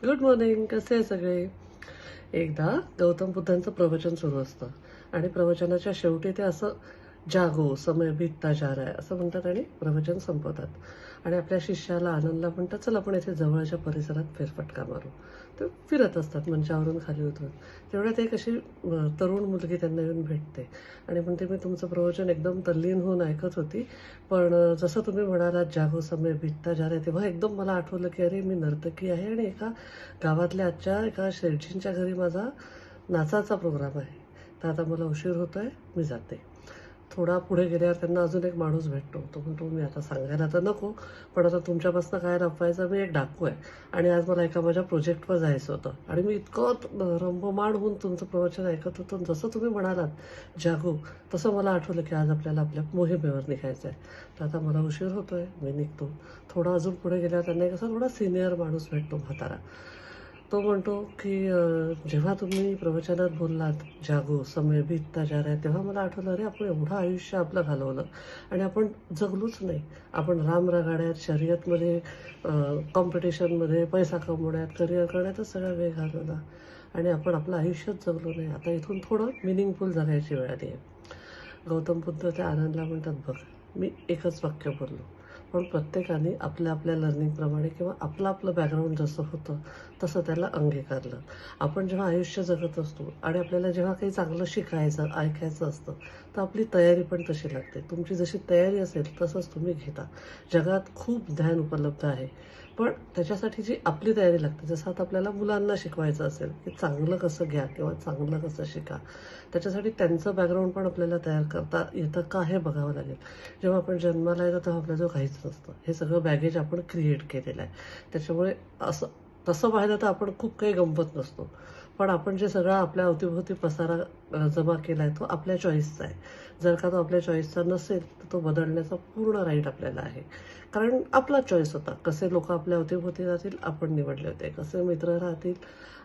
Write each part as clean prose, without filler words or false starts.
Good morning. कसे आहे सगळे? एकदा गौतम बुद्धांचं प्रवचन सुरू असतं आणि प्रवचनाच्या शेवटी ते असं जागो समय बीतता जा रहा है असं म्हणतात आणि प्रवचन संपवतात आणि आपल्या शिष्याला आनंदला म्हणतात, चल आपण इथे जवळच्या परिसरात फेरफटका मारू. तर फिरत असतात मंचावरून खाली उतरून. तेवढ्यात एक अशी तरुण मुलगी त्यांना येऊन भेटते आणि म्हणते, मी तुमचं प्रवचन एकदम तल्लीन होऊन ऐकत होती, पण जसं तुम्ही म्हणालात जागो समय बीतता जा रहा है, तेव्हा एकदम मला आठवलं की अरे मी नर्तकी आहे आणि एका गावातल्या आजच्या एका शेठजींच्या घरी माझा नाचाचा प्रोग्राम आहे. तर आता मला उशीर होतोय, मी जाते. थोडा पुढे गेल्यावर त्यांना अजून एक माणूस भेटतो. तो म्हणतो, मी आता सांगायला तर नको, पण आता तुमच्यापासून काय लपवायचं, मी एक डाकू आहे आणि आज मला एका माझ्या प्रोजेक्टवर जायचं होतं आणि मी इतकं रंबमाण होऊन तुमचं प्रवचन ऐकत होतो. जसं तुम्ही म्हणालात जागो, तसं मला आठवलं की आज आपल्याला आपल्या मोहिमेवर निघायचं आहे. तर आता मला उशीर होतोय, मी निघतो. थोडा अजून पुढे गेल्यावर त्यांना एक असा थोडा सिनियर माणूस भेटतो, म्हातारा. तो म्हणतो की जेव्हा तुम्ही प्रवचनात बोललात जागो समय बीतता जा रहा है, तेव्हा मला आठवलं, अरे आपण एवढं आयुष्य आपलं घालवलं आणि आपण जगलोच नाही. आपण रामरगाड्यात, शर्यतमध्ये, कॉम्पिटिशनमध्ये, पैसा कमवण्यात, करिअर करण्यातच सगळा वेळ घालवला आणि आपण आपलं आयुष्यच जगलो नाही. आता इथून थोडं मिनिंगफुल जगायची वेळ आली आहे. गौतम बुद्ध त्या आनंदला म्हणतात, बघ मी एकच वाक्य बोललो, पण प्रत्येकाने आपल्या आपल्या लर्निंगप्रमाणे किंवा आपलं आपलं बॅकग्राऊंड जसं होतं तसं त्याला अंगीकारलं. आपण जेव्हा आयुष्य जगत असतो आणि आपल्याला जेव्हा काही चांगलं शिकायचं, ऐकायचं असतं, तर आपली तयारी पण तशी लागते. तुमची जशी तयारी असेल तसंच तुम्ही घेता. जगात खूप ज्ञान उपलब्ध आहे, पण त्याच्यासाठी जी आपली तयारी लागते, जसं आता आपल्याला मुलांना शिकवायचं असेल की चांगलं कसं घ्या किंवा चांगलं कसं शिका, त्याच्यासाठी त्यांचं बॅकग्राऊंड पण आपल्याला तयार करता येतं का हे बघावं लागेल. जेव्हा आपण जन्माला येतो तेव्हा आपल्याजवळ काहीच नसतं. हे सगळं बॅगेज आपण क्रिएट केलेलं आहे. त्याच्यामुळे असं तसं पाहिलं तर आपण खूप काही गंमत नसतो. पण आपण जे सगळा आपल्या अवतीभोवती पसारा जमा केला आहे तो आपल्या चॉईसचा आहे. जर का तो आपल्या चॉईसचा नसेल तर तो बदलण्याचा पूर्ण राईट आपल्याला आहे. कारण आपला चॉईस होता. कसे लोक आपल्या अवतीभोवती राहतील आपण निवडले होते. कसे मित्र राहतील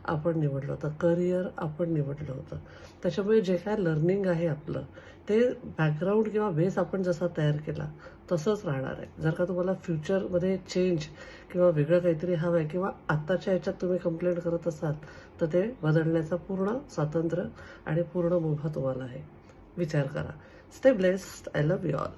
आपण निवडलं होतं. करिअर आपण निवडलं होतं. त्याच्यामुळे जे काय लर्निंग आहे आपलं, ते बॅकग्राऊंड किंवा बेस आपण जसा तयार केला तसंच राहणार आहे. जर का तुम्हाला फ्युचरमध्ये चेंज किंवा वेगळं काहीतरी हवं आहे किंवा आत्ताच्या ह्याच्यात तुम्ही कंप्लेंट करत असाल तर ते बदलण्याचा पूर्ण स्वातंत्र्य आणि पूर्ण मुभा तुम्हाला आहे. विचार करा. Stay blessed. I love you all.